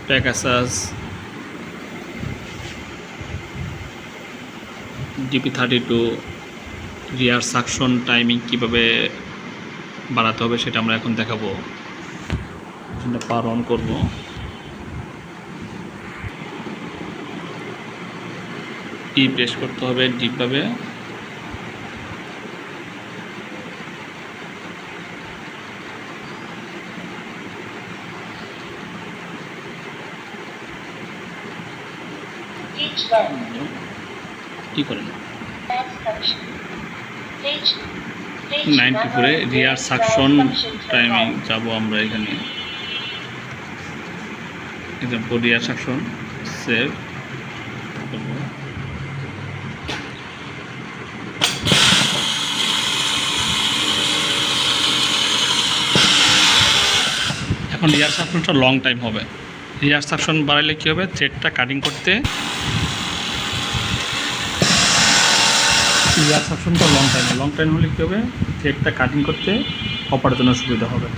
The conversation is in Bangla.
প্যাকাসাস DP32 রিয়ার সাকশন টাইমিং কিভাবে বাড়াতে হবে সেটা আমরা এখন দেখাবো। পাওয়ার অন করব। প্রেস করতে হবে ডিপভাবে। কি করেন 94-এ রিয়ার সাকশন টাইমিং যাব আমরা এখানে। এক্সাম্পল রিয়ার সাকশন সেভ করব। এখন রিয়ার সাকশনটা লং টাইম হবে। রিয়ার সাকশন বাড়াইলে কী হবে, থ্রেডটা কাটিং করতে রিয়ার সাকশনটা লং টাইম হলে কী হবে, থ্রেডটা কাটিং করতে কপার জন্য সুবিধা হবে।